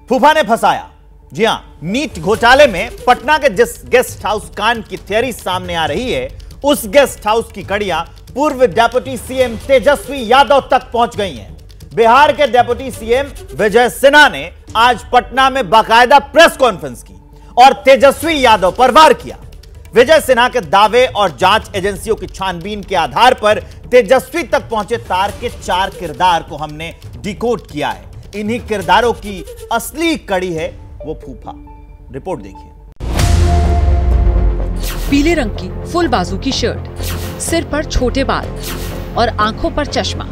फूफा ने फंसाया। जी हां, नीट घोटाले में पटना के जिस गेस्ट हाउस कांड की थ्योरी सामने आ रही है, उस गेस्ट हाउस की कड़ियां पूर्व डेप्यूटी सीएम तेजस्वी यादव तक पहुंच गई हैं। बिहार के डेप्यूटी सीएम विजय सिन्हा ने आज पटना में बाकायदा प्रेस कॉन्फ्रेंस की और तेजस्वी यादव पर वार किया। विजय सिन्हा के दावे और जांच एजेंसियों की छानबीन के आधार पर तेजस्वी तक पहुंचे तार के 4 किरदार को हमने डिकोड किया है। इन्हीं किरदारों की असली कड़ी है वो फूफा। रिपोर्ट देखिए। पीले रंग की फुल बाजू की शर्ट, सिर पर छोटे बाल और आंखों पर चश्मा।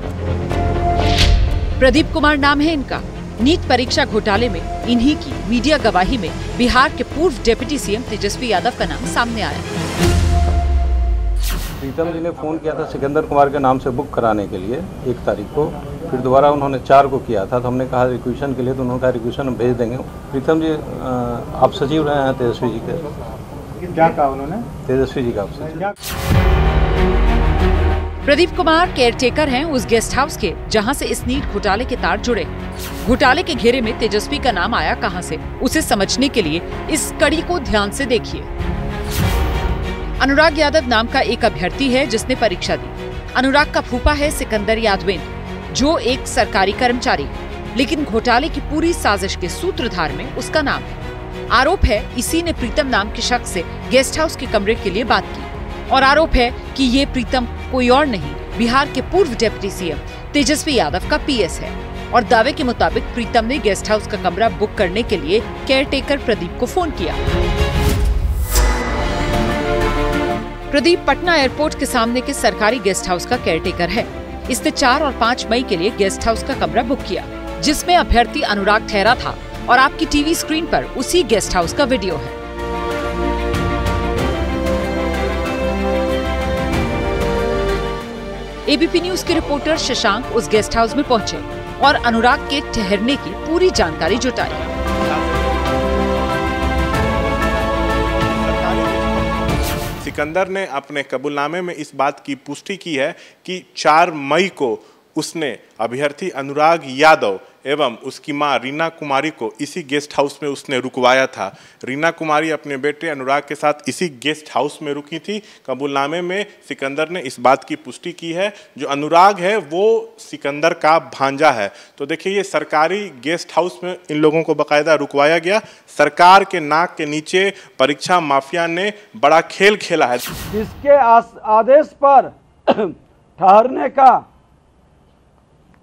प्रदीप कुमार नाम है इनका। नीट परीक्षा घोटाले में इन्हीं की मीडिया गवाही में बिहार के पूर्व डिप्टी सीएम तेजस्वी यादव का नाम सामने आया। प्रीतम जी ने फ़ोन किया था सिकंदर कुमार के नाम से बुक कराने के लिए 1 तारीख को, फिर दोबारा उन्होंने 4 को किया था, तो हमने कहा रिक्वेशन के लिए, तो उन्होंने कहा रिक्वेशन हम भेज देंगे। प्रीतम जी आप सचिव रहे हैं तेजस्वी जी के। क्या कहा उन्होंने? तेजस्वी जी का आप सचिव। प्रदीप कुमार केयरटेकर हैं उस गेस्ट हाउस के जहां से इस नीट घोटाले के तार जुड़े। घोटाले के घेरे में तेजस्वी का नाम आया कहां से, उसे समझने के लिए इस कड़ी को ध्यान से देखिए। अनुराग यादव नाम का एक अभ्यर्थी है जिसने परीक्षा दी। अनुराग का फूफा है सिकंदर यादवेंद्र, जो एक सरकारी कर्मचारी, लेकिन घोटाले की पूरी साजिश के सूत्रधार में उसका नाम है। आरोप है इसी ने प्रीतम नाम के शख्स से गेस्ट हाउस के कमरे के लिए बात की, और आरोप है कि ये प्रीतम कोई और नहीं, बिहार के पूर्व डिप्टी सीएम तेजस्वी यादव का पीएस है। और दावे के मुताबिक प्रीतम ने गेस्ट हाउस का कमरा बुक करने के लिए केयरटेकर प्रदीप को फोन किया। प्रदीप पटना एयरपोर्ट के सामने के सरकारी गेस्ट हाउस का केयरटेकर है। इसने 4 और 5 मई के लिए गेस्ट हाउस का कमरा बुक किया, जिसमें अभ्यर्थी अनुराग ठहरा था, और आपकी टीवी स्क्रीन पर उसी गेस्ट हाउस का वीडियो है। एबीपी न्यूज के रिपोर्टर शशांक उस गेस्ट हाउस में पहुंचे और अनुराग के ठहरने की पूरी जानकारी जुटाई। सिकंदर ने अपने कबूलनामे में इस बात की पुष्टि की है कि 4 मई को उसने अभ्यर्थी अनुराग यादव एवं उसकी मां रीना कुमारी को इसी गेस्ट हाउस में उसने रुकवाया था। रीना कुमारी अपने बेटे अनुराग के साथ इसी गेस्ट हाउस में रुकी थी। कबूलनामे में सिकंदर ने इस बात की पुष्टि की है, जो अनुराग है वो सिकंदर का भांजा है। तो देखिए, ये सरकारी गेस्ट हाउस में इन लोगों को बाकायदा रुकवाया गया। सरकार के नाक के नीचे परीक्षा माफिया ने बड़ा खेल खेला है। जिसके आदेश पर ठहरने का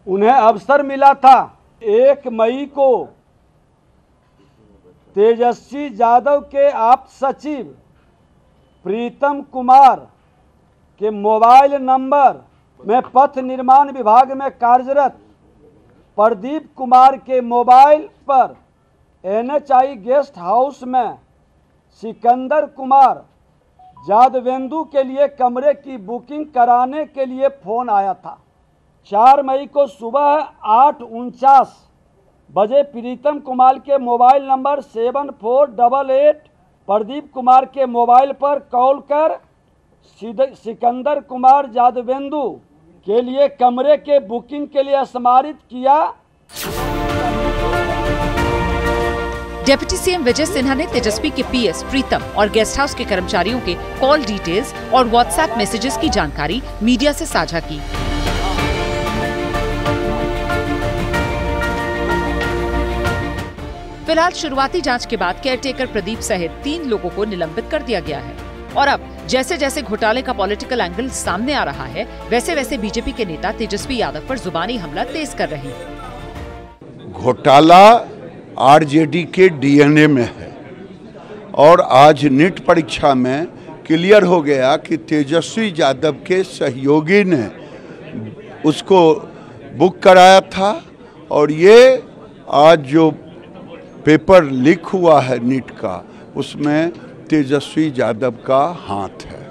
उन्हें अवसर मिला था, 1 मई को तेजस्वी यादव के आप सचिव प्रीतम कुमार के मोबाइल नंबर में पथ निर्माण विभाग में कार्यरत प्रदीप कुमार के मोबाइल पर NHI गेस्ट हाउस में सिकंदर कुमार यादवेंदु के लिए कमरे की बुकिंग कराने के लिए फोन आया था। 4 मई को सुबह 8:49 बजे प्रीतम कुमार के मोबाइल नंबर 7488 प्रदीप कुमार के मोबाइल पर कॉल कर सिकंदर कुमार यादवेंदु के लिए कमरे के बुकिंग के लिए स्मारित किया। डिप्टी सीएम विजय सिन्हा ने तेजस्वी के पीएस प्रीतम और गेस्ट हाउस के कर्मचारियों के कॉल डिटेल्स और व्हाट्सएप मैसेजेस की जानकारी मीडिया से साझा की। फिलहाल शुरुआती जांच के बाद केयरटेकर प्रदीप सहित 3 लोगों को निलंबित कर दिया गया है। और अब जैसे जैसे घोटाले का पॉलिटिकल एंगल सामने आ रहा है, वैसे वैसे बीजेपी के नेता तेजस्वी यादव पर जुबानी हमला तेज कर रहे हैं। घोटाला आरजेडी के डीएनए में है, और आज नीट परीक्षा में क्लियर हो गया कि तेजस्वी यादव के सहयोगी ने उसको बुक कराया था, और ये आज जो पेपर लीक हुआ है नीट का, उसमें तेजस्वी यादव का हाथ है।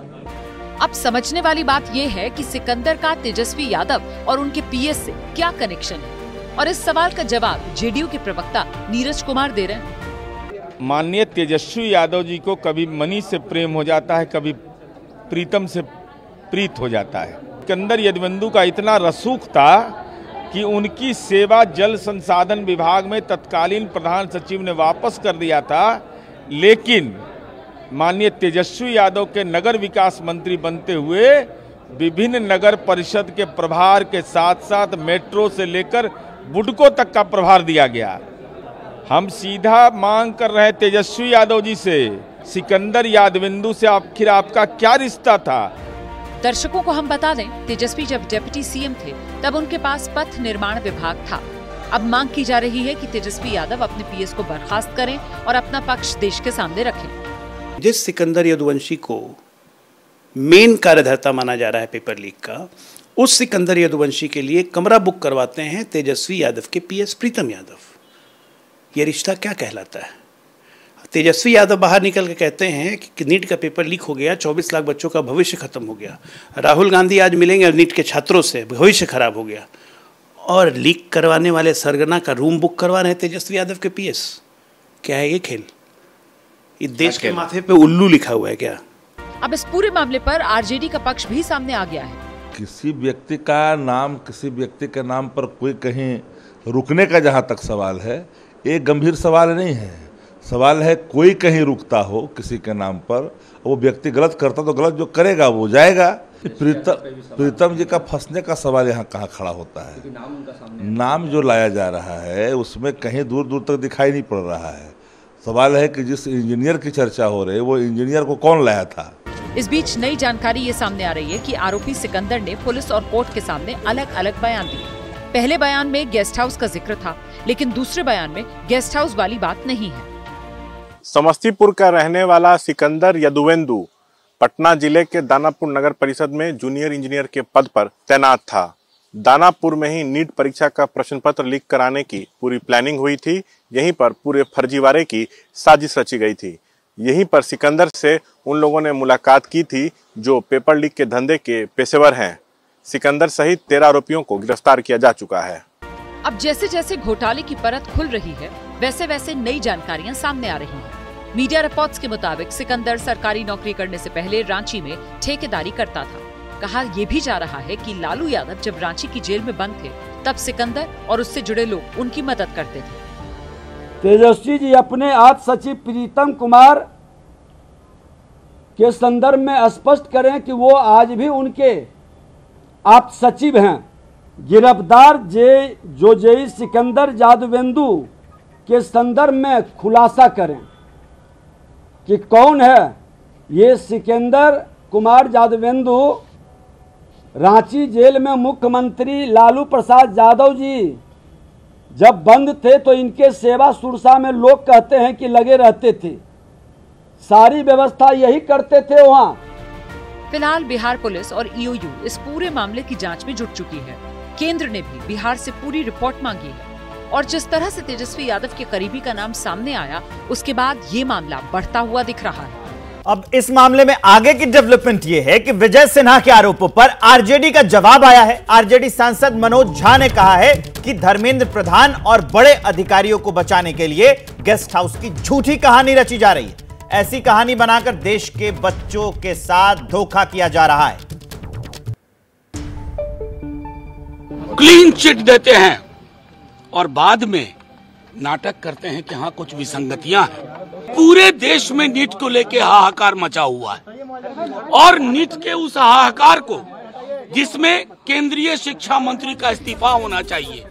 अब समझने वाली बात यह है कि सिकंदर का तेजस्वी यादव और उनके पीएस से क्या कनेक्शन है, और इस सवाल का जवाब जेडीयू के प्रवक्ता नीरज कुमार दे रहे हैं। माननीय तेजस्वी यादव जी को कभी मनी से प्रेम हो जाता है, कभी प्रीतम से प्रीत हो जाता है। सिकंदर यादवेंदु का इतना रसूख था कि उनकी सेवा जल संसाधन विभाग में तत्कालीन प्रधान सचिव ने वापस कर दिया था, लेकिन माननीय तेजस्वी यादव के नगर विकास मंत्री बनते हुए विभिन्न नगर परिषद के प्रभार के साथ साथ मेट्रो से लेकर बुडको तक का प्रभार दिया गया। हम सीधा मांग कर रहे हैं तेजस्वी यादव जी से, सिकंदर यादवेंदु से आखिर आपका क्या रिश्ता था? दर्शकों को हम बता दें, तेजस्वी जब डिप्टी सीएम थे तब उनके पास पथ निर्माण विभाग था। अब मांग की जा रही है कि तेजस्वी यादव अपने पीएस को बर्खास्त करें और अपना पक्ष देश के सामने रखें। जिस सिकंदर यदुवंशी को मेन कार्यधर्ता माना जा रहा है पेपर लीक का, उस सिकंदर यदुवंशी के लिए कमरा बुक करवाते हैं तेजस्वी यादव के पीएस प्रीतम यादव। ये रिश्ता क्या कहलाता है? तेजस्वी यादव बाहर निकल के कहते हैं कि नीट का पेपर लीक हो गया, 24 लाख बच्चों का भविष्य खत्म हो गया। राहुल गांधी आज मिलेंगे नीट के छात्रों से, भविष्य खराब हो गया। और लीक करवाने वाले सरगना का रूम बुक करवा रहे हैं तेजस्वी यादव के पीएस। क्या है ये खेल? ये देश के माथे पे उल्लू लिखा हुआ है क्या? अब इस पूरे मामले पर आरजेडी का पक्ष भी सामने आ गया है। किसी व्यक्ति का नाम, किसी व्यक्ति के नाम पर कोई कहीं रुकने का जहाँ तक सवाल है, एक गंभीर सवाल नहीं है। सवाल है कोई कहीं रुकता हो किसी के नाम पर, वो व्यक्ति गलत करता तो गलत जो करेगा वो जाएगा। प्रीतम जी का फंसने का सवाल यहाँ कहाँ खड़ा होता है? नाम जो लाया जा रहा है उसमें कहीं दूर दूर तक दिखाई नहीं पड़ रहा है। सवाल है कि जिस इंजीनियर की चर्चा हो रही है वो इंजीनियर को कौन लाया था? इस बीच नई जानकारी ये सामने आ रही है कि आरोपी सिकंदर ने पुलिस और कोर्ट के सामने अलग अलग बयान दिए। पहले बयान में गेस्ट हाउस का जिक्र था, लेकिन दूसरे बयान में गेस्ट हाउस वाली बात नहीं है। समस्तीपुर का रहने वाला सिकंदर यदुवेंदु पटना जिले के दानापुर नगर परिषद में जूनियर इंजीनियर के पद पर तैनात था। दानापुर में ही नीट परीक्षा का प्रश्न पत्र लीक कराने की पूरी प्लानिंग हुई थी। यहीं पर पूरे फर्जीवाड़े की साजिश रची गई थी। यहीं पर सिकंदर से उन लोगों ने मुलाकात की थी जो पेपर लीक के धंधे के पेशेवर हैं। सिकंदर सहित 13 आरोपियों को गिरफ्तार किया जा चुका है। अब जैसे जैसे घोटाले की परत खुल रही है, वैसे वैसे नई जानकारियां सामने आ रही हैं। मीडिया रिपोर्ट्स के मुताबिक सिकंदर सरकारी नौकरी करने से पहले रांची में ठेकेदारी करता था। कहा यह भी जा रहा है कि लालू यादव जब रांची की जेल में बंद थे, तब सिकंदर और उससे जुड़े लोग उनकी मदद करते थे। तेजस्वी जी अपने आज सचिव प्रीतम कुमार के संदर्भ में स्पष्ट करें कि वो आज भी उनके आप सचिव हैं। गिरफ्तार जेई सिकंदर यादवेंदु के संदर्भ में खुलासा करें कि कौन है ये सिकंदर कुमार यादवेंदु। रांची जेल में मुख्यमंत्री लालू प्रसाद यादव जी जब बंद थे तो इनके सेवा सुरक्षा में लोग कहते हैं कि लगे रहते थे, सारी व्यवस्था यही करते थे वहाँ। फिलहाल बिहार पुलिस और ईओयू इस पूरे मामले की जांच में जुट चुकी है। केंद्र ने भी बिहार से पूरी रिपोर्ट मांगी है और जिस तरह से तेजस्वी यादव के करीबी का नाम सामने आया, उसके बाद ये मामला बढ़ता हुआ दिख रहा है। अब इस मामले में आगे की डेवलपमेंट ये है कि विजय सिन्हा के आरोपों पर आरजेडी का जवाब आया है। आरजेडी सांसद मनोज झा ने कहा है कि धर्मेंद्र प्रधान और बड़े अधिकारियों को बचाने के लिए गेस्ट हाउस की झूठी कहानी रची जा रही है। ऐसी कहानी बनाकर देश के बच्चों के साथ धोखा किया जा रहा है। क्लीन चिट देते हैं और बाद में नाटक करते हैं कि हाँ कुछ विसंगतियां हैं। पूरे देश में नीट को लेके हाहाकार मचा हुआ है और नीट के उस हाहाकार को, जिसमें केंद्रीय शिक्षा मंत्री का इस्तीफा होना चाहिए,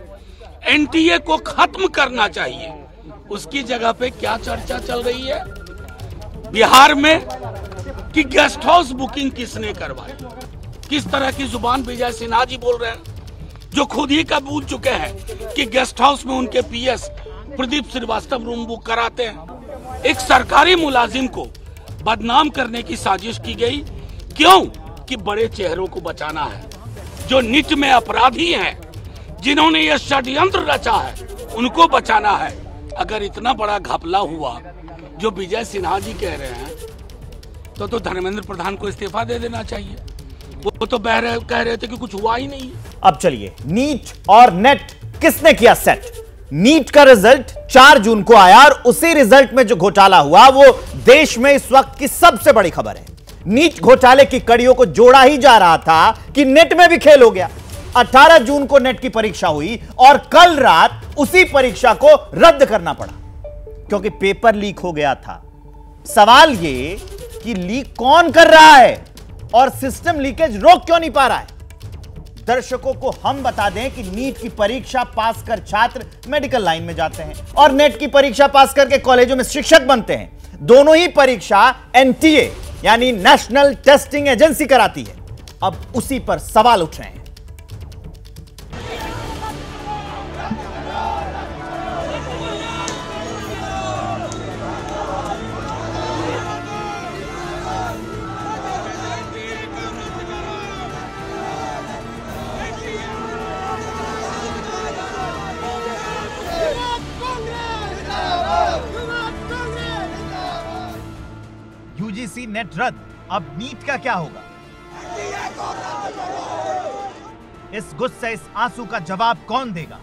एनटीए को खत्म करना चाहिए, उसकी जगह पे क्या चर्चा चल रही है बिहार में कि गेस्ट हाउस बुकिंग किसने करवाई। किस तरह की जुबान विजय सिन्हा जी बोल रहे हैं, जो खुद ही का भूल चुके हैं कि गेस्ट हाउस में उनके PS Pradeep Srivastava room book कराते हैं। एक सरकारी मुलाजिम को बदनाम करने की साजिश की गई। क्यों? कि बड़े चेहरों को बचाना है, जो नीट में अपराधी हैं, जिन्होंने यह षड्यंत्र रचा है, उनको बचाना है। अगर इतना बड़ा घपला हुआ जो विजय सिन्हा जी कह रहे हैं, तो धर्मेंद्र प्रधान को इस्तीफा दे देना चाहिए। वो तो कह रहे थे कि कुछ हुआ ही नहीं। अब चलिए, नीट और नेट किसने किया सेट? नीट का रिजल्ट 4 जून को आया और उसी रिजल्ट में जो घोटाला हुआ वो देश में इस वक्त की सबसे बड़ी खबर है। नीट घोटाले की कड़ियों को जोड़ा ही जा रहा था कि नेट में भी खेल हो गया। 18 जून को नेट की परीक्षा हुई और कल रात उसी परीक्षा को रद्द करना पड़ा क्योंकि पेपर लीक हो गया था। सवाल ये कि लीक कौन कर रहा है और सिस्टम लीकेज रोक क्यों नहीं पा रहा है। दर्शकों को हम बता दें कि नीट की परीक्षा पास कर छात्र मेडिकल लाइन में जाते हैं और नेट की परीक्षा पास करके कॉलेजों में शिक्षक बनते हैं। दोनों ही परीक्षा एनटीए यानी नेशनल टेस्टिंग एजेंसी कराती है। अब उसी पर सवाल उठ रहे हैं। यूजीसी नेट रद्द, अब नीट का क्या होगा? इस गुस्से, इस आंसू का जवाब कौन देगा?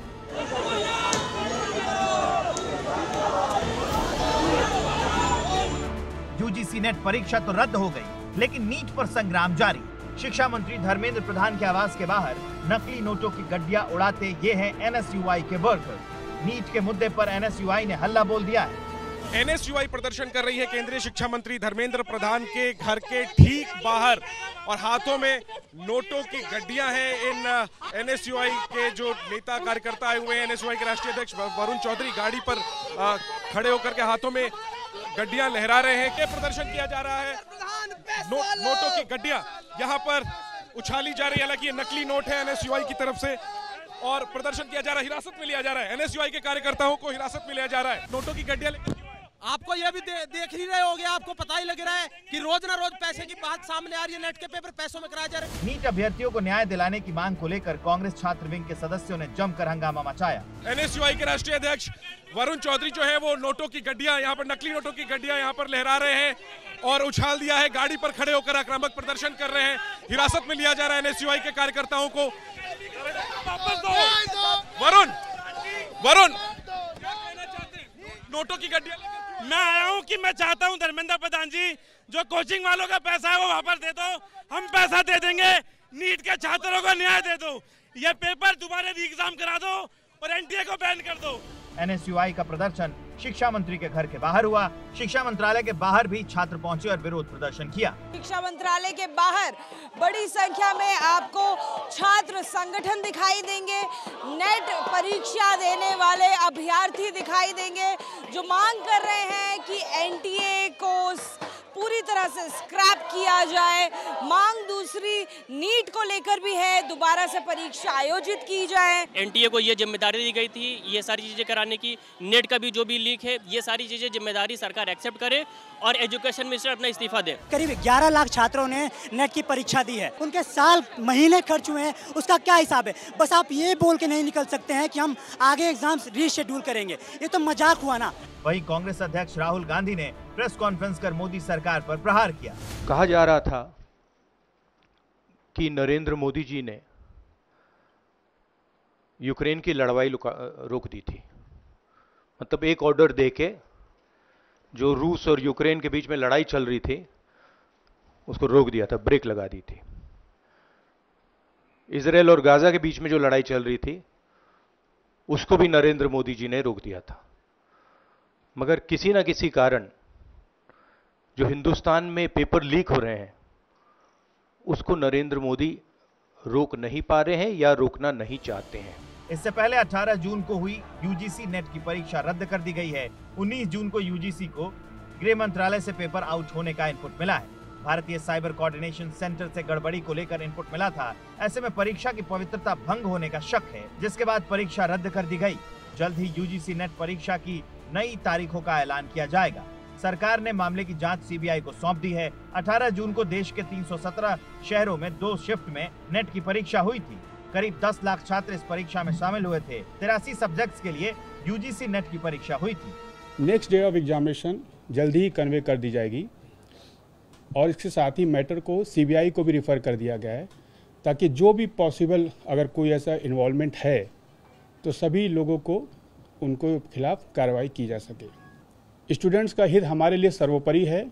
यूजीसी नेट परीक्षा तो रद्द हो गई, लेकिन नीट पर संग्राम जारी। शिक्षा मंत्री धर्मेंद्र प्रधान के आवास के बाहर नकली नोटों की गड्डियां उड़ाते ये हैं एनएसयूआई के वर्कर। नीट के मुद्दे पर एनएसयूआई ने हल्ला बोल दिया है। एनएसयूआई प्रदर्शन कर रही है केंद्रीय शिक्षा मंत्री धर्मेंद्र प्रधान के घर के ठीक बाहर और हाथों में नोटों की गड्डियां हैं। इन एनएसयूआई के जो नेता कार्यकर्ता आए हुए हैं, एनएसयूआई के राष्ट्रीय अध्यक्ष वरुण चौधरी गाड़ी पर खड़े होकर के हाथों में गड्डियां लहरा रहे हैं। क्या प्रदर्शन किया जा रहा है? नोटों की गड्डियां यहाँ पर उछाली जा रही है। हालांकि ये नकली नोट है एनएसयूआई की तरफ से और प्रदर्शन किया जा रहा है, हिरासत में लिया जा रहा है। एनएसयूआई के कार्यकर्ताओं को हिरासत में लिया जा रहा है। नोटों की गड्डियां आपको यह भी देख ही रहे होंगे, आपको पता ही लग रहा है कि रोज ना रोज पैसे की बात सामने आ रही है। नेट के पेपर पैसों में कराया जा रहा है। नीट अभ्यर्थियों को न्याय दिलाने की मांग को लेकर कांग्रेस छात्र विंग के सदस्यों ने जमकर हंगामा मचाया। एनएसयूआई के राष्ट्रीय अध्यक्ष वरुण चौधरी जो है वो नोटों की गड्डियां यहाँ पर, नकली नोटों की गड्डियां यहाँ पर लहरा रहे हैं और उछाल दिया है। गाड़ी पर खड़े होकर आक्रामक प्रदर्शन कर रहे हैं। हिरासत में लिया जा रहा है एनएसयूआई के कार्यकर्ताओं को। वरुण नोटों की गड्डियां। मैं आया हूं कि मैं चाहता हूं धर्मेंद्र प्रधान जी, जो कोचिंग वालों का पैसा है वो वापस दे दो। हम पैसा दे देंगे, नीट के छात्रों को न्याय दे दो, ये पेपर दोबारा री एग्जाम करा दो और एनटीए को बैन कर दो। एनएसयूआई का प्रदर्शन शिक्षा मंत्री के घर के बाहर हुआ। शिक्षा मंत्रालय के बाहर भी छात्र पहुंचे और विरोध प्रदर्शन किया। शिक्षा मंत्रालय के बाहर बड़ी संख्या में आपको छात्र संगठन दिखाई देंगे। नेट परीक्षा देने वाले अभ्यर्थी दिखाई देंगे जो मांग कर रहे हैं कि एनटीए को पूरी तरह से स्क्रैप किया जाए। मांग दूसरी नीट को लेकर भी है, दोबारा से परीक्षा आयोजित की जाए। एनटीए को ये जिम्मेदारी दी गई थी ये सारी चीजें कराने की। नेट का भी जो भी लीक है ये सारी चीजें जिम्मेदारी सरकार एक्सेप्ट करे और एजुकेशन मिनिस्टर अपना इस्तीफा दे। करीब 11 लाख छात्रों ने नेट की परीक्षा दी है, उनके साल महीने खर्च हुए हैं, उसका क्या हिसाब है? बस आप ये बोल के नहीं निकल सकते हैं कि हम आगे एग्जाम रीशेड्यूल करेंगे, ये तो मजाक हुआ ना। वहीं कांग्रेस अध्यक्ष राहुल गांधी ने प्रेस कॉन्फ्रेंस कर मोदी सरकार पर प्रहार किया। कहा जा रहा था कि नरेंद्र मोदी जी ने यूक्रेन की लड़ाई रोक दी थी। मतलब एक ऑर्डर देके जो रूस और यूक्रेन के बीच में लड़ाई चल रही थी उसको रोक दिया था, ब्रेक लगा दी थी। इजराइल और गाजा के बीच में जो लड़ाई चल रही थी उसको भी नरेंद्र मोदी जी ने रोक दिया था। मगर किसी ना किसी कारण जो हिंदुस्तान में पेपर लीक हो रहे हैं उसको नरेंद्र मोदी रोक नहीं पा रहे हैं या रोकना नहीं चाहते हैं। इससे पहले 18 जून को हुई यूजीसी नेट की परीक्षा रद्द कर दी गई है। 19 जून को यूजीसी को गृह मंत्रालय से पेपर आउट होने का इनपुट मिला है। भारतीय साइबर कोऑर्डिनेशन सेंटर से गड़बड़ी को लेकर इनपुट मिला था। ऐसे में परीक्षा की पवित्रता भंग होने का शक है, जिसके बाद परीक्षा रद्द कर दी गई। जल्द ही यूजीसी नेट परीक्षा की नई तारीखों का ऐलान किया जाएगा। सरकार ने मामले की जांच सीबीआई को सौंप दी है। 18 जून को देश के 317 शहरों में 2 शिफ्ट में नेट की परीक्षा हुई थी। करीब 10 लाख छात्र इस परीक्षा में शामिल हुए थे। 83 सब्जेक्ट्स के लिए यूजीसी नेट की परीक्षा हुई थी। नेक्स्ट डे ऑफ एग्जामिनेशन जल्दी ही कन्वे कर दी जाएगी और इसके साथ ही मैटर को सीबीआई को भी रिफ़र कर दिया गया है, ताकि जो भी पॉसिबल अगर कोई ऐसा इन्वॉल्वमेंट है तो सभी लोगों को उनको खिलाफ कार्रवाई की जा सके। स्टूडेंट्स का हित हमारे लिए सर्वोपरि है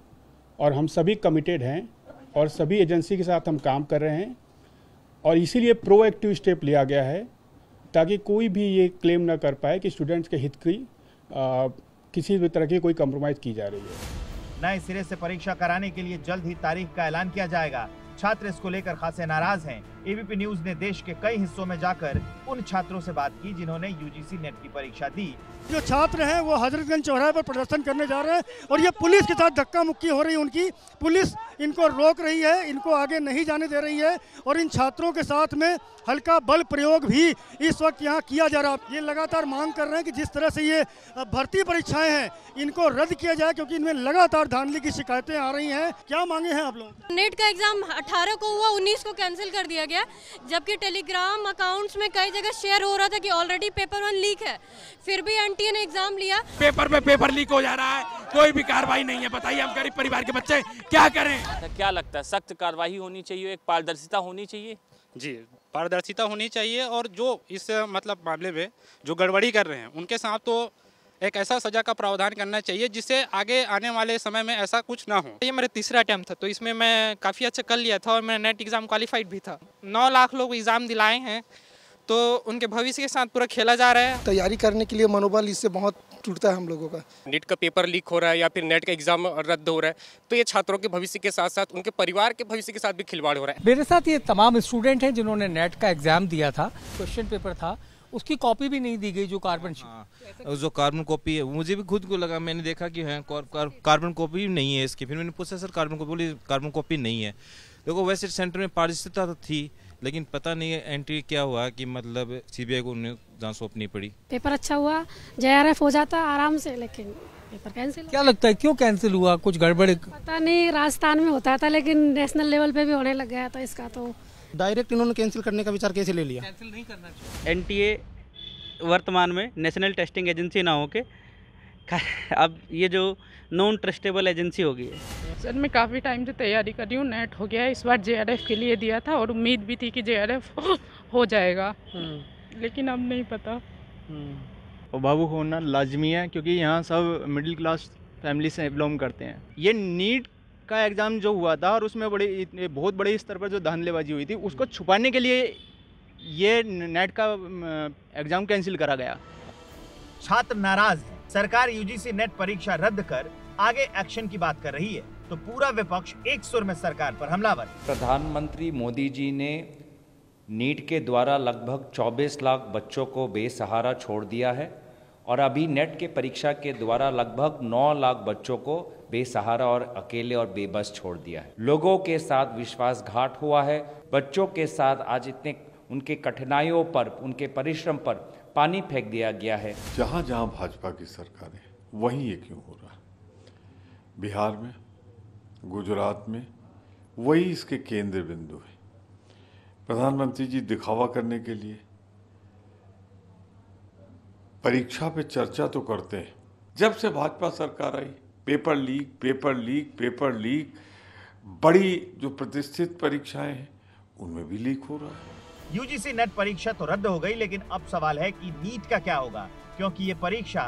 और हम सभी कमिटेड हैं और सभी एजेंसी के साथ हम काम कर रहे हैं और इसीलिए प्रोएक्टिव स्टेप लिया गया है ताकि कोई भी ये क्लेम ना कर पाए कि स्टूडेंट्स के हित की किसी भी तरह की कोई कंप्रोमाइज़ की जा रही है। नए सिरे से परीक्षा कराने के लिए जल्द ही तारीख का ऐलान किया जाएगा। छात्र इसको लेकर खासे नाराज हैं। एबीपी न्यूज ने देश के कई हिस्सों में जाकर उन छात्रों से बात की जिन्होंने यूजीसी नेट की परीक्षा दी। जो छात्र हैं वो हजरतगंज चौराहे पर प्रदर्शन करने जा रहे हैं और ये पुलिस के साथ धक्का मुक्की हो रही है उनकी। पुलिस इनको रोक रही है, इनको आगे नहीं जाने दे रही है और इन छात्रों के साथ में हल्का बल प्रयोग भी इस वक्त यहाँ किया जा रहा है। ये लगातार मांग कर रहे हैं कि जिस तरह से ये भर्ती परीक्षाएं हैं इनको रद्द किया जाए क्योंकि इनमें लगातार धांधली की शिकायतें आ रही हैं। क्या मांगे हैं आप लोग? नेट का एग्जाम 18 को हुआ, 19 को कैंसिल कर दिया गया, जबकि टेलीग्राम अकाउंट्स में कई जगह शेयर हो रहा था कि ऑलरेडी पेपर 1 लीक है, फिर भी एनटीए ने एग्जाम लिया। पेपर में पेपर लीक हो जा रहा है, कोई भी कार्रवाई नहीं है। बताइए हम गरीब परिवार के बच्चे क्या करें? क्या लगता है, सख्त कार्रवाई होनी चाहिए, एक पारदर्शिता होनी चाहिए? जी, पारदर्शिता होनी चाहिए और जो इस मतलब मामले में जो गड़बड़ी कर रहे हैं उनके साथ तो एक ऐसा सजा का प्रावधान करना चाहिए जिससे आगे आने वाले समय में ऐसा कुछ ना हो। ये मेरा तीसरा अटेम्प्ट था तो इसमें मैं काफ़ी अच्छा कर लिया था और मैं नेट एग्ज़ाम क्वालिफाइड भी था। 9 लाख लोग एग्ज़ाम दिलाए हैं तो उनके भविष्य के साथ पूरा खेला जा रहा है। तैयारी करने के लिए मनोबल इससे बहुत टूटता है हम लोगों का। नेट का पेपर लीक हो रहा है या फिर नेट का एग्जाम रद्द हो रहा है तो ये छात्रों के भविष्य के साथ साथ उनके परिवार के भविष्य के साथ भी खिलवाड़ हो रहा है। मेरे साथ ये तमाम स्टूडेंट हैं जिन्होंने नेट का एग्जाम दिया था, क्वेश्चन पेपर था, उसकी कॉपी भी नहीं दी गई जो कार्बन जो कार्बन कॉपी है मुझे भी खुद को लगा, मैंने देखा कि है कार्बन कॉपी नहीं है इसकी। फिर मैंने पूछा सर कार्बन कॉपी, बोली कार्बन कॉपी नहीं है। देखो वैसे सेंटर में पारदर्शिता थी लेकिन पता नहीं एंट्री क्या हुआ कि मतलब सीबीआई को उन्हें जांच सौंपनी पड़ी। पेपर अच्छा हुआ, जेआरएफ हो जाता आराम से, लेकिन पेपर कैंसिल। क्या लगता है क्यों कैंसिल हुआ? कुछ गड़बड़? पता नहीं, राजस्थान में होता था लेकिन नेशनल लेवल पे भी होने लग गया था इसका, तो डायरेक्ट इन्होंने कैंसिल करने का विचार कैसे ले लिया? कैंसिल नहीं करना चाहिए। एनटीए वर्तमान में नेशनल टेस्टिंग एजेंसी ना होके अब ये जो नॉन ट्रस्टेबल एजेंसी हो गई है। सर मैं काफ़ी टाइम से तैयारी कर रही हूँ, नेट हो गया है, इस बार जेआरएफ के लिए दिया था और उम्मीद भी थी कि जेआरएफ हो जाएगा, लेकिन अब नहीं पता। और भावुक होना लाजमी है क्योंकि यहाँ सब मिडिल क्लास फैमिली से बिलोंग करते हैं। ये नीट का एग्ज़ाम जो हुआ था और उसमें बहुत बड़े स्तर पर जो धांधलेबाजी हुई थी उसको छुपाने के लिए ये नेट का एग्ज़ाम कैंसिल करा गया। छात्र नाराज हैं। सरकार यूजीसी नेट परीक्षा रद्द कर आगे एक्शन की बात कर रही है तो पूरा विपक्ष एक सुर में सरकार पर हमलावर। प्रधानमंत्री मोदी जी ने नीट के द्वारा लगभग 24 लाख बच्चों को बेसहारा छोड़ दिया है और अभी नेट के परीक्षा के द्वारा लगभग 9 लाख बच्चों को बेसहारा और अकेले और बेबस छोड़ दिया है। लोगों के साथ विश्वासघात हुआ है। बच्चों के साथ आज इतने उनके कठिनाइयों पर, उनके परिश्रम पर पानी फेंक दिया गया है। जहाँ जहाँ भाजपा की सरकार है वहीं ये क्यों हो रहा है? बिहार में, गुजरात में वही इसके केंद्र बिंदु है। प्रधानमंत्री जी दिखावा करने के लिए परीक्षा पे चर्चा तो करते हैं। जब से भाजपा सरकार आई paper leak, paper leak, paper leak, बड़ी जो प्रतिष्ठित परीक्षाएं हैं उनमें भी लीक हो रहा है। यूजीसी नेट परीक्षा तो रद्द हो गई लेकिन अब सवाल है कि नीट का क्या होगा क्योंकि ये परीक्षा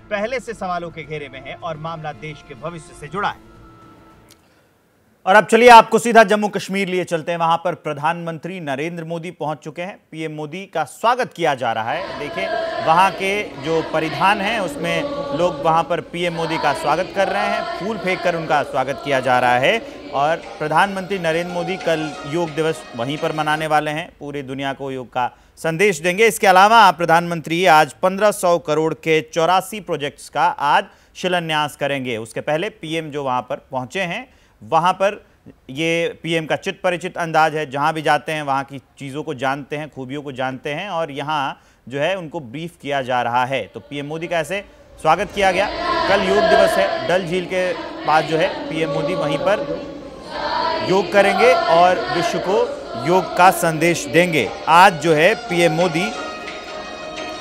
पहले से सवालों के घेरे में है और मामला देश के भविष्य से जुड़ा है। और अब चलिए आपको सीधा जम्मू कश्मीर लिए चलते हैं। वहां पर प्रधानमंत्री नरेंद्र मोदी पहुंच चुके हैं। पीएम मोदी का स्वागत किया जा रहा है। देखिए वहां के जो परिधान हैं उसमें लोग वहां पर पीएम मोदी का स्वागत कर रहे हैं, फूल फेंककर उनका स्वागत किया जा रहा है। और प्रधानमंत्री नरेंद्र मोदी कल योग दिवस वहीं पर मनाने वाले हैं, पूरी दुनिया को योग का संदेश देंगे। इसके अलावा प्रधानमंत्री आज 1500 करोड़ के 84 प्रोजेक्ट्स का आज शिलान्यास करेंगे। उसके पहले पीएम जो वहां पर पहुंचे हैं वहां पर ये पीएम का चित परिचित अंदाज है, जहां भी जाते हैं वहां की चीज़ों को जानते हैं, खूबियों को जानते हैं और यहाँ जो है उनको ब्रीफ किया जा रहा है। तो पीएम मोदी का ऐसे स्वागत किया गया। कल योग दिवस है, डल झील के पास जो है पीएम मोदी वहीं पर योग करेंगे और विश्व को योग का संदेश देंगे। आज जो है पीएम मोदी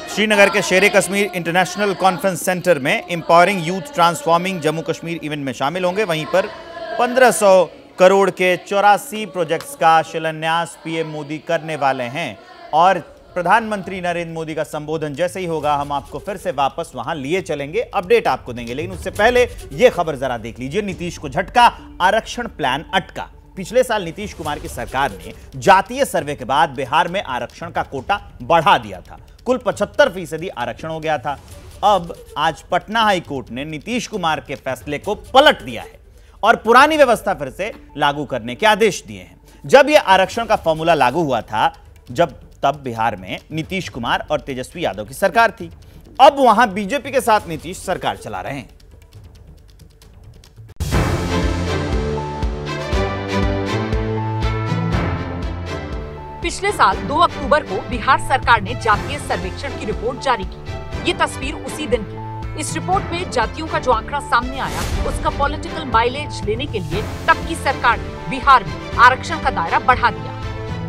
श्रीनगर के शेर कश्मीर इंटरनेशनल कॉन्फ्रेंस सेंटर में empowering youth transforming Jammu Kashmir event में शामिल होंगे। वहीं पर 1500 करोड़ के 84 प्रोजेक्ट्स का शिलान्यास पीएम मोदी करने वाले हैं। और प्रधानमंत्री नरेंद्र मोदी का संबोधन जैसे ही होगा हम आपको फिर से वापस वहां लिए चलेंगे, अपडेट आपको देंगे। लेकिन उससे पहले यह खबर जरा देख लीजिए। नीतीश को झटका, आरक्षण प्लान अटका। पिछले साल नीतीश कुमार की सरकार ने जातीय सर्वे के बाद बिहार में आरक्षण का कोटा बढ़ा दिया था। कुल 75% आरक्षण हो गया था। अब आज पटना हाई कोर्ट ने नीतीश कुमार के फैसले को पलट दिया है और पुरानी व्यवस्था फिर से लागू करने के आदेश दिए हैं। जब यह आरक्षण का फॉर्मूला लागू हुआ था तब बिहार में नीतीश कुमार और तेजस्वी यादव की सरकार थी। अब वहां बीजेपी के साथ नीतीश सरकार चला रहे हैं। पिछले साल 2 अक्टूबर को बिहार सरकार ने जातीय सर्वेक्षण की रिपोर्ट जारी की। ये तस्वीर उसी दिन की। इस रिपोर्ट में जातियों का जो आंकड़ा सामने आया उसका पॉलिटिकल माइलेज लेने के लिए तब की सरकार ने बिहार में आरक्षण का दायरा बढ़ा दिया।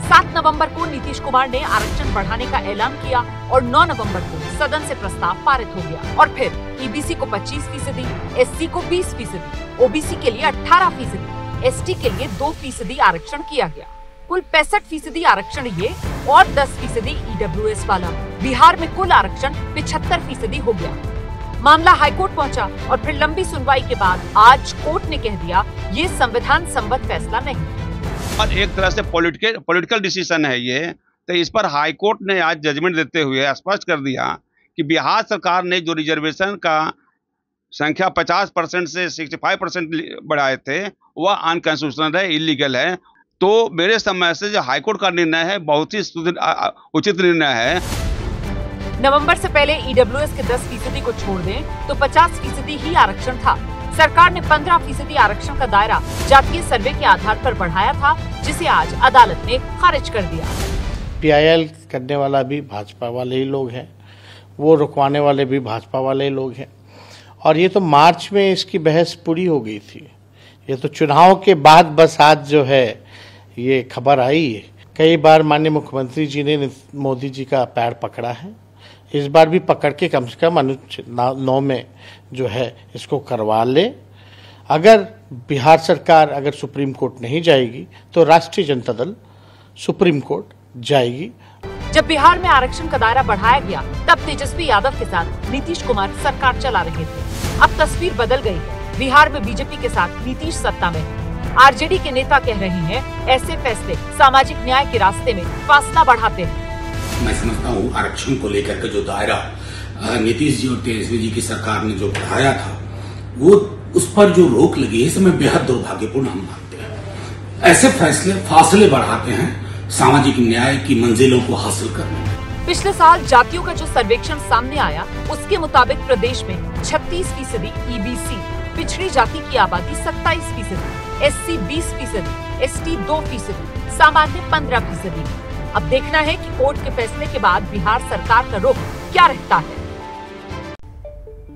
7 नवंबर को नीतीश कुमार ने आरक्षण बढ़ाने का ऐलान किया और 9 नवंबर को सदन से प्रस्ताव पारित हो गया। और फिर ईबीसी को 25%, एससी को 20%, ओबीसी के लिए 18%, एसटी के लिए 2% आरक्षण किया गया। कुल 65% आरक्षण ये और 10% ईडब्ल्यूएस वाला। बिहार में कुल आरक्षण 75% हो गया। मामला हाईकोर्ट पहुंचा और फिर लंबी सुनवाई के बाद आज कोर्ट ने कह दिया ये संविधान सम्मत फैसला नहीं और एक तरह से पॉलिटिकल डिसीजन है ये। तो इस पर हाईकोर्ट ने आज जजमेंट देते हुए स्पष्ट कर दिया कि बिहार सरकार ने जो रिजर्वेशन का संख्या 50% से 65% बढ़ाए थे वह अनकॉन्स्टिट्यूशनल है, इलीगल है। तो मेरे समय से जो हाईकोर्ट का निर्णय है बहुत ही उचित निर्णय है। नवंबर से पहले ईडब्ल्यूएस के 10% को छोड़ दें तो 50% ही आरक्षण था। सरकार ने 15% आरक्षण का दायरा जातीय सर्वे के आधार पर बढ़ाया था, जिसे आज अदालत ने खारिज कर दिया। पीआईएल करने वाला भी भाजपा वाले ही लोग हैं, वो रुकवाने वाले भी भाजपा वाले ही लोग हैं। और ये तो मार्च में इसकी बहस पूरी हो गई थी। ये तो चुनाव के बाद बस आज जो है ये खबर आई है। कई बार माननीय मुख्यमंत्री जी ने मोदी जी का पैर पकड़ा है, इस बार भी पकड़ के कम से कम अनुच्छेद 9 में जो है इसको करवा ले। अगर बिहार सरकार अगर सुप्रीम कोर्ट नहीं जाएगी तो राष्ट्रीय जनता दल सुप्रीम कोर्ट जाएगी। जब बिहार में आरक्षण का दायरा बढ़ाया गया तब तेजस्वी यादव के साथ नीतीश कुमार सरकार चला रहे थे। अब तस्वीर बदल गई है। बिहार में बीजेपी के साथ नीतीश सत्ता में है। आरजेडी के नेता कह रहे हैं ऐसे फैसले सामाजिक न्याय के रास्ते में फासला बढ़ाते हैं। मैं समझता हूँ आरक्षण को लेकर के जो दायरा नीतीश जी और तेजस्वी जी की सरकार ने जो बढ़ाया था वो उस पर जो रोक लगी है इसे मैं बेहद दुर्भाग्यपूर्ण हम मानते हैं। ऐसे फैसले फासले बढ़ाते हैं सामाजिक न्याय की मंजिलों को हासिल करने में। पिछले साल जातियों का जो सर्वेक्षण सामने आया उसके मुताबिक प्रदेश में 36% ईबीसी, पिछड़ी जाति की आबादी 27%, एससी 20%, एसटी 2%, सामान्य 15%। अब देखना है कि कोर्ट के फैसले के बाद बिहार सरकार का रुख क्या रहता है।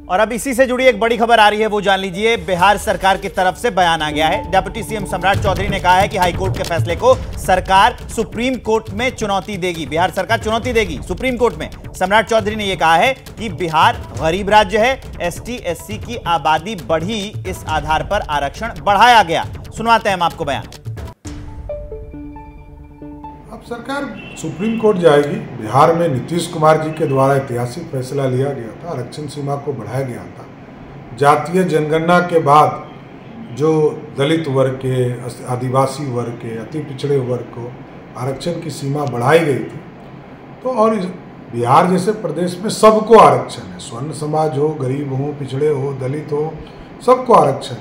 और अब इसी से जुड़ी एक बड़ी खबर आ रही है, वो जान लीजिए। बिहार सरकार की तरफ से बयान आ गया है। डिप्टी सीएम सम्राट चौधरी ने कहा है कि हाईकोर्ट के फैसले को सरकार सुप्रीम कोर्ट में चुनौती देगी। बिहार सरकार चुनौती देगी सुप्रीम कोर्ट में। सम्राट चौधरी ने यह कहा है कि बिहार गरीब राज्य है, एसटी एससी की आबादी बढ़ी, इस आधार पर आरक्षण बढ़ाया गया। सुनवाते हैं हम आपको बयान। अब सरकार सुप्रीम कोर्ट जाएगी। बिहार में नीतीश कुमार जी के द्वारा ऐतिहासिक फैसला लिया गया था, आरक्षण सीमा को बढ़ाया गया था। जातीय जनगणना के बाद जो दलित वर्ग के, आदिवासी वर्ग के, अति पिछड़े वर्ग को आरक्षण की सीमा बढ़ाई गई थी। तो और बिहार जैसे प्रदेश में सबको आरक्षण है, स्वर्ण समाज हो, गरीब हो, पिछड़े हो, दलित हो, सबको आरक्षण।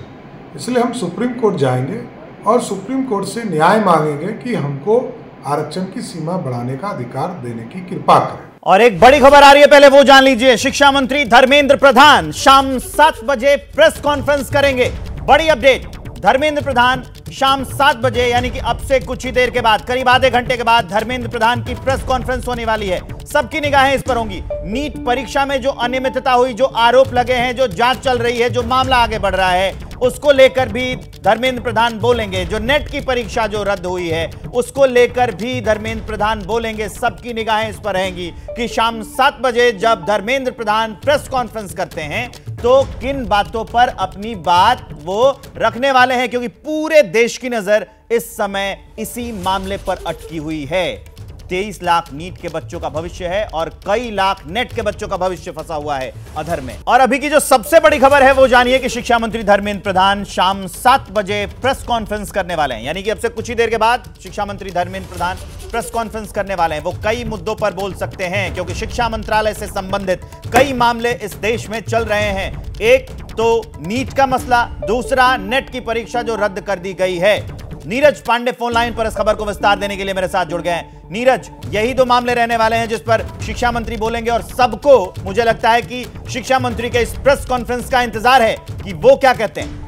इसलिए हम सुप्रीम कोर्ट जाएंगे और सुप्रीम कोर्ट से न्याय मांगेंगे कि हमको आरक्षण की सीमा बढ़ाने का अधिकार देने की कृपा करें। और एक बड़ी खबर आ रही है, पहले वो जान लीजिए। शिक्षा मंत्री धर्मेंद्र प्रधान शाम 7 बजे प्रेस कॉन्फ्रेंस करेंगे। बड़ी अपडेट, धर्मेंद्र प्रधान शाम 7 बजे यानी कि अब से कुछ ही देर के बाद, करीब आधे घंटे के बाद धर्मेंद्र प्रधान की प्रेस कॉन्फ्रेंस होने वाली है। सबकी निगाहें इस पर होंगी। नीट परीक्षा में जो अनियमितता हुई, जो आरोप लगे हैं, जो जांच चल रही है, जो मामला आगे बढ़ रहा है, उसको लेकर भी धर्मेंद्र प्रधान बोलेंगे। जो नेट की परीक्षा जो रद्द हुई है उसको लेकर भी धर्मेंद्र प्रधान बोलेंगे। सबकी निगाहें इस पर रहेंगी कि शाम 7 बजे जब धर्मेंद्र प्रधान प्रेस कॉन्फ्रेंस करते हैं तो किन बातों पर अपनी बात वो रखने वाले हैं, क्योंकि पूरे देश की नजर इस समय इसी मामले पर अटकी हुई है। 23 लाख नीट के बच्चों का भविष्य है और कई लाख नेट के बच्चों का भविष्य फंसा हुआ है अधर में। और अभी की जो सबसे बड़ी खबर है वो जानिए कि शिक्षा मंत्री धर्मेंद्र प्रधान शाम 7 बजे प्रेस कॉन्फ्रेंस करने वाले हैं। यानी कि अब से कुछ ही देर के बाद शिक्षा मंत्री धर्मेंद्र प्रधान प्रेस कॉन्फ्रेंस करने वाले हैं। वो कई मुद्दों पर बोल सकते हैं क्योंकि शिक्षा मंत्रालय से संबंधित कई मामले इस देश में चल रहे हैं। एक तो नीट का मसला, दूसरा नेट की परीक्षा जो रद्द कर दी गई है। नीरज पांडे फोन लाइन पर इस खबर को विस्तार देने के लिए मेरे साथ जुड़ गए हैं। नीरज, यही दो मामले रहने वाले हैं जिस पर शिक्षा मंत्री बोलेंगे और सबको मुझे लगता है कि शिक्षा मंत्री के इस प्रेस कॉन्फ्रेंस का इंतजार है कि वो क्या कहते हैं।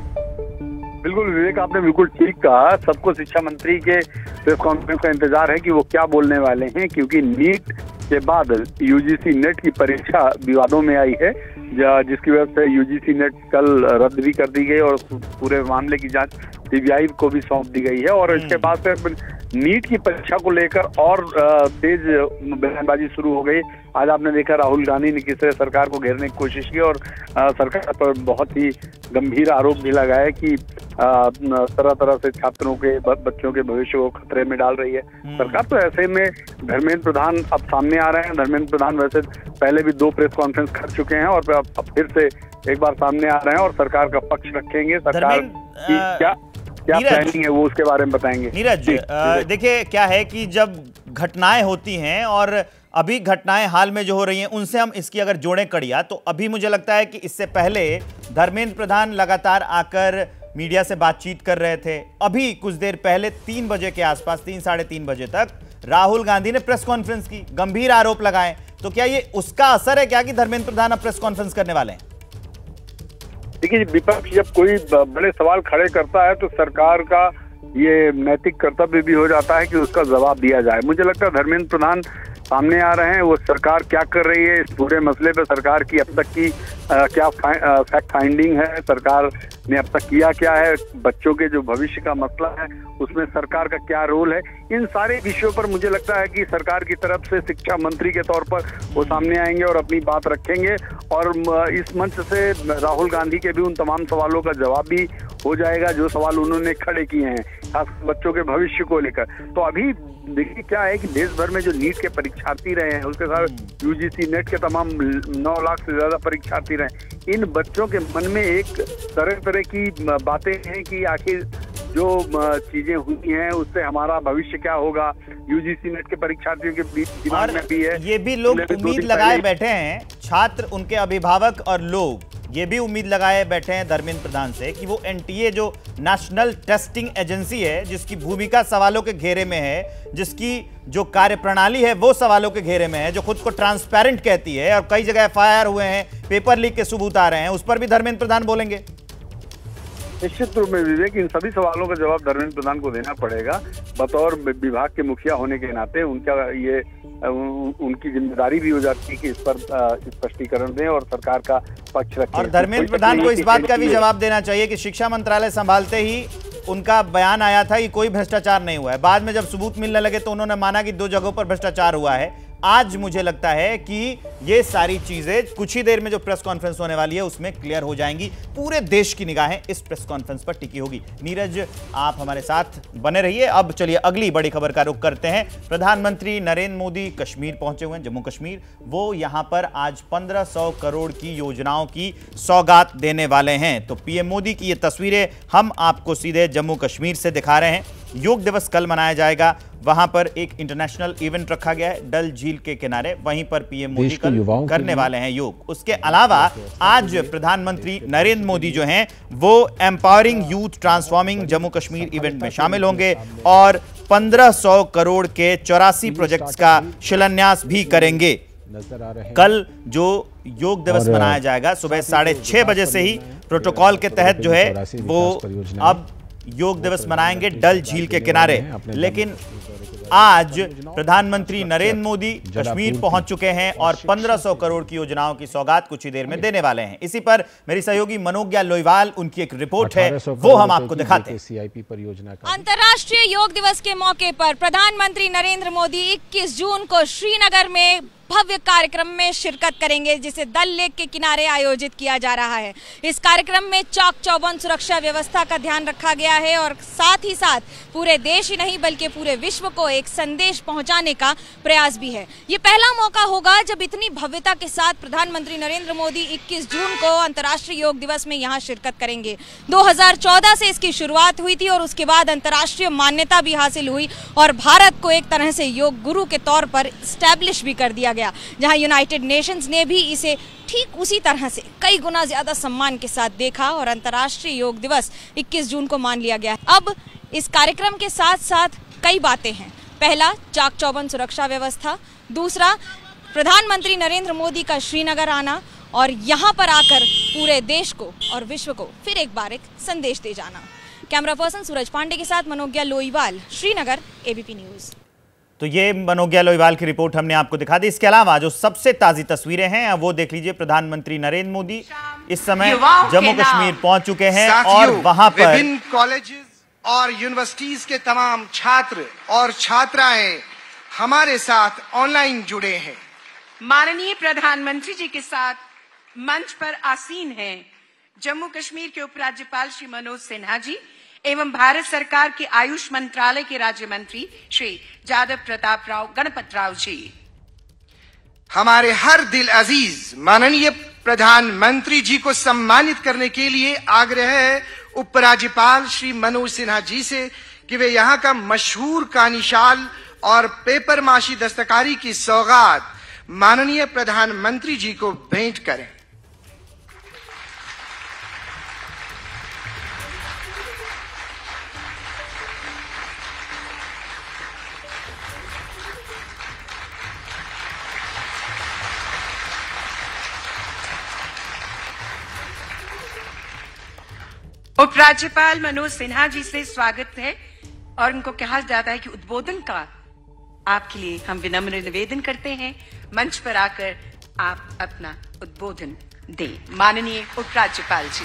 बिल्कुल विवेक, आपने बिल्कुल ठीक कहा। सबको शिक्षा मंत्री के प्रेस कॉन्फ्रेंस का इंतजार है कि वो क्या बोलने वाले हैं, क्योंकि नीट के बाद यूजीसी नेट की परीक्षा विवादों में आई है, जिसकी वजह से यूजीसी नेट कल रद्द भी कर दी गई और पूरे मामले की जांच सीबीआई को भी सौंप दी गई है। और इसके बाद से नीट की परीक्षा को लेकर और तेज बयानबाजी शुरू हो गई। आज आपने देखा राहुल गांधी ने किस तरह सरकार को घेरने की कोशिश की और सरकार पर बहुत ही गंभीर आरोप भी लगाए कि तरह तरह से छात्रों के बच्चों के भविष्य को खतरे में डाल रही है सरकार। तो ऐसे में धर्मेंद्र प्रधान अब सामने आ रहे हैं। धर्मेंद्र प्रधान वैसे पहले भी 2 प्रेस कॉन्फ्रेंस कर चुके हैं और अब फिर से एक बार सामने आ रहे हैं और सरकार का पक्ष रखेंगे। सरकार की क्या प्लानिंग है वो उसके बारे में बताएंगे। नीरज, देखिए क्या है कि जब घटनाएं होती हैं और अभी घटनाएं हाल में जो हो रही हैं उनसे हम इसकी अगर जोड़ें कड़िया, तो अभी मुझे लगता है कि इससे पहले धर्मेंद्र प्रधान लगातार आकर मीडिया से बातचीत कर रहे थे। अभी कुछ देर पहले 3 बजे के आसपास, 3 साढ़े 3 बजे तक राहुल गांधी ने प्रेस कॉन्फ्रेंस की, गंभीर आरोप लगाए। तो क्या ये उसका असर है क्या कि धर्मेंद्र प्रधान अब प्रेस कॉन्फ्रेंस करने वाले हैं? देखिए, विपक्ष जब कोई बड़े सवाल खड़े करता है तो सरकार का ये नैतिक कर्तव्य भी हो जाता है कि उसका जवाब दिया जाए। मुझे लगता है धर्मेंद्र प्रधान सामने आ रहे हैं। वो सरकार क्या कर रही है इस पूरे मसले पे, सरकार की अब तक की क्या फैक्ट फाइंडिंग है, सरकार ने अब तक किया क्या है, बच्चों के जो भविष्य का मसला है उसमें सरकार का क्या रोल है, इन सारे विषयों पर मुझे लगता है कि सरकार की तरफ से शिक्षा मंत्री के तौर पर वो सामने आएंगे और अपनी बात रखेंगे। और इस मंच से राहुल गांधी के भी उन तमाम सवालों का जवाब भी हो जाएगा जो सवाल उन्होंने खड़े किए हैं, खास बच्चों के भविष्य को लेकर। तो अभी देखिए क्या है कि देश भर में जो नीट के परीक्षार्थी रहे हैं, उसके साथ यूजीसी नेट के तमाम 9 लाख से ज्यादा परीक्षार्थी रहे, इन बच्चों के मन में एक तरह तरह की बातें हैं कि आखिर जो चीजें हुई हैं उससे हमारा भविष्य क्या होगा। यूजीसी नेट के परीक्षार्थियों के दिमाग में भी है, ये भी लोग उम्मीद लगाए बैठे हैं, छात्र, उनके अभिभावक और लोग ये भी उम्मीद लगाए बैठे हैं धर्मेंद्र प्रधान से कि वो एनटीए जो नेशनल टेस्टिंग एजेंसी है, जिसकी भूमिका सवालों के घेरे में है, जिसकी जो कार्यप्रणाली है वो सवालों के घेरे में है, जो खुद को ट्रांसपेरेंट कहती है और कई जगह एफआईआर हुए हैं, पेपर लीक के सबूत आ रहे हैं, उस पर भी धर्मेंद्र प्रधान बोलेंगे। निश्चित रूप में विवेक, इन सभी सवालों का जवाब धर्मेंद्र प्रधान को देना पड़ेगा। बतौर विभाग के मुखिया होने के नाते उनकी जिम्मेदारी भी हो जाती है कि इस पर स्पष्टीकरण दें और सरकार का पक्ष रखें। और धर्मेंद्र प्रधान को इस बात का भी जवाब देना चाहिए कि शिक्षा मंत्रालय संभालते ही उनका बयान आया था कि कोई भ्रष्टाचार नहीं हुआ है। बाद में जब सबूत मिलने लगे तो उन्होंने माना कि 2 जगहों पर भ्रष्टाचार हुआ है। आज मुझे लगता है कि ये सारी चीजें कुछ ही देर में जो प्रेस कॉन्फ्रेंस होने वाली है उसमें क्लियर हो जाएंगी। पूरे देश की निगाहें इस प्रेस कॉन्फ्रेंस पर टिकी होगी। नीरज, आप हमारे साथ बने रहिए। अब चलिए अगली बड़ी खबर का रुख करते हैं। प्रधानमंत्री नरेंद्र मोदी कश्मीर पहुंचे हुए हैं, जम्मू कश्मीर। वो यहां पर आज 1500 करोड़ की योजनाओं की सौगात देने वाले हैं। तो पीएम मोदी की ये तस्वीरें हम आपको सीधे जम्मू कश्मीर से दिखा रहे हैं। योग दिवस कल मनाया जाएगा, वहां पर एक इंटरनेशनल इवेंट रखा गया है डल झील के किनारे, वहीं पर पीएम मोदी कल करने वाले हैं योग। उसके अलावा आज प्रधानमंत्री नरेंद्र मोदी जो हैं वो empowering youth transforming Jammu Kashmir event में शामिल होंगे और 1500 करोड़ के 84 प्रोजेक्ट्स का शिलान्यास भी करेंगे। कल जो योग दिवस मनाया जाएगा सुबह 6:30 बजे से ही प्रोटोकॉल के तहत जो है वो अब योग दिवस मनाएंगे डल झील के किनारे। लेकिन आज प्रधानमंत्री नरेंद्र मोदी कश्मीर पहुंच चुके हैं और 1500 करोड़ की योजनाओं की सौगात कुछ ही देर में देने वाले हैं। इसी पर मेरी सहयोगी मनोज्ञा लोईवाल, उनकी एक रिपोर्ट है, वो हम आपको दिखाते हैं। अंतर्राष्ट्रीय योग दिवस के मौके पर प्रधानमंत्री नरेंद्र मोदी 21 जून को श्रीनगर में भव्य कार्यक्रम में शिरकत करेंगे जिसे डल लेक के किनारे आयोजित किया जा रहा है। इस कार्यक्रम में चाक चौबंद सुरक्षा व्यवस्था का ध्यान रखा गया है और साथ ही साथ पूरे देश ही नहीं बल्कि पूरे विश्व को एक संदेश पहुंचाने का प्रयास भी है। ये पहला मौका होगा जब इतनी भव्यता के साथ प्रधानमंत्री नरेंद्र मोदी 21 जून को अंतर्राष्ट्रीय योग दिवस में यहाँ शिरकत करेंगे। 2014 से इसकी शुरुआत हुई थी और उसके बाद अंतर्राष्ट्रीय मान्यता भी हासिल हुई और भारत को एक तरह से योग गुरु के तौर पर स्टैब्लिश भी कर दिया गया, जहां यूनाइटेड नेशंस ने भी इसे ठीक उसी तरह से कई गुना ज्यादा सम्मान के साथ देखा और अंतर्राष्ट्रीय योग दिवस 21 जून को मान लिया गया। अब इस कार्यक्रम के साथ साथ कई बातें हैं। पहला, चाक चौबंद सुरक्षा व्यवस्था। दूसरा, प्रधानमंत्री नरेंद्र मोदी का श्रीनगर आना और यहाँ पर आकर पूरे देश को और विश्व को फिर एक बार एक संदेश दे जाना। कैमरा पर्सन सूरज पांडे के साथ मनोज्ञा लोईवाल, श्रीनगर, एबीपी न्यूज। तो ये मनोज्ञा लोईवाल की रिपोर्ट हमने आपको दिखा दी। इसके अलावा जो सबसे ताजी तस्वीरें हैं वो देख लीजिए। प्रधानमंत्री नरेंद्र मोदी इस समय जम्मू कश्मीर पहुंच चुके हैं और वहां पर विभिन्न कॉलेजेस और यूनिवर्सिटीज के तमाम छात्र और छात्राएं हमारे साथ ऑनलाइन जुड़े हैं। माननीय प्रधानमंत्री जी के साथ मंच पर आसीन हैं जम्मू कश्मीर के उपराज्यपाल श्री मनोज सिन्हा जी एवं भारत सरकार के आयुष मंत्रालय के राज्य मंत्री श्री जादव प्रताप राव गणपत राव जी। हमारे हर दिल अजीज माननीय प्रधानमंत्री जी को सम्मानित करने के लिए आग्रह है उपराज्यपाल श्री मनोज सिन्हा जी से कि वे यहाँ का मशहूर कानीशाल और पेपर माशी दस्तकारी की सौगात माननीय प्रधानमंत्री जी को भेंट करें। उपराज्यपाल मनोज सिन्हा जी से स्वागत है और उनको कहा जाता है कि उद्बोधन का आपके लिए हम विनम्र निवेदन करते हैं, मंच पर आकर आप अपना उद्बोधन दें। माननीय उपराज्यपाल जी।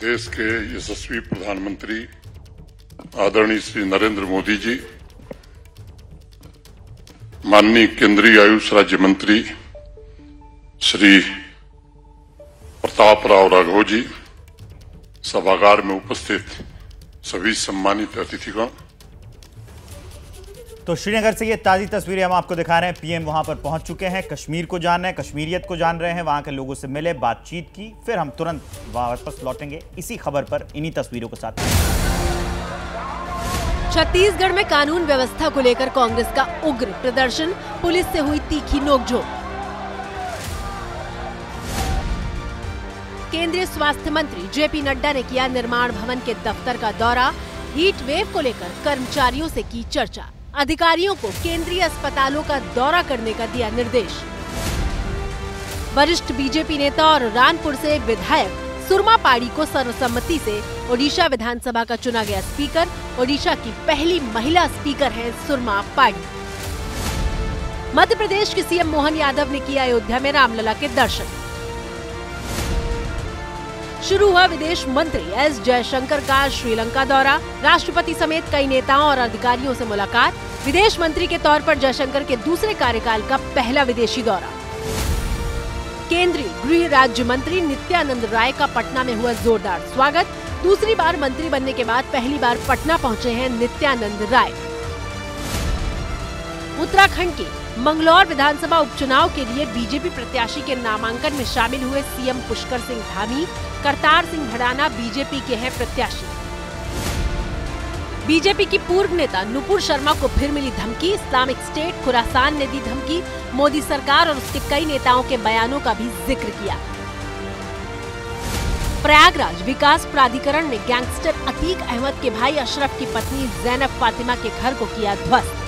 देश के यशस्वी प्रधानमंत्री आदरणीय श्री नरेंद्र मोदी जी, माननीय केंद्रीय आयुष राज्य मंत्री श्री प्रताप राव राघव जी, सभागार में उपस्थित सभी सम्मानित अतिथिगण। तो श्रीनगर से ये ताजी तस्वीरें हम आपको दिखा रहे हैं। पीएम वहां पर पहुंच चुके हैं, कश्मीर को जान रहे हैं, कश्मीरियत को जान रहे हैं, वहां के लोगों से मिले, बातचीत की, फिर हम तुरंत वापस लौटेंगे इसी खबर पर इन्हीं तस्वीरों के साथ। छत्तीसगढ़ में कानून व्यवस्था को लेकर कांग्रेस का उग्र प्रदर्शन, पुलिस से हुई तीखी नोकझोंक। केंद्रीय स्वास्थ्य मंत्री जेपी नड्डा ने किया निर्माण भवन के दफ्तर का दौरा, हीट वेव को लेकर कर्मचारियों से की चर्चा, अधिकारियों को केंद्रीय अस्पतालों का दौरा करने का दिया निर्देश। वरिष्ठ बीजेपी नेता और रानपुर से विधायक सुरमा पाड़ी को सर्वसम्मति से ओडिशा विधानसभा का चुना गया स्पीकर। ओडिशा की पहली महिला स्पीकर हैं सुरमा पाड़ी। मध्य प्रदेश के सीएम मोहन यादव ने किया अयोध्या में रामलला के दर्शन। शुरू हुआ विदेश मंत्री एस जयशंकर का श्रीलंका दौरा, राष्ट्रपति समेत कई नेताओं और अधिकारियों से मुलाकात। विदेश मंत्री के तौर पर जयशंकर के दूसरे कार्यकाल का पहला विदेशी दौरा। केंद्रीय गृह राज्य मंत्री नित्यानंद राय का पटना में हुआ जोरदार स्वागत। दूसरी बार मंत्री बनने के बाद पहली बार पटना पहुंचे हैं नित्यानंद राय। उत्तराखंड के मंगलौर विधानसभा उपचुनाव के लिए बीजेपी प्रत्याशी के नामांकन में शामिल हुए सीएम पुष्कर सिंह धामी। करतार सिंह भड़ाना बीजेपी के हैं प्रत्याशी। बीजेपी की पूर्व नेता नुपुर शर्मा को फिर मिली धमकी, इस्लामिक स्टेट खुरासान ने दी धमकी। मोदी सरकार और उसके कई नेताओं के बयानों का भी जिक्र किया। प्रयागराज विकास प्राधिकरण ने गैंगस्टर अतीक अहमद के भाई अशरफ की पत्नी जैनब फातिमा के घर को किया ध्वस्त।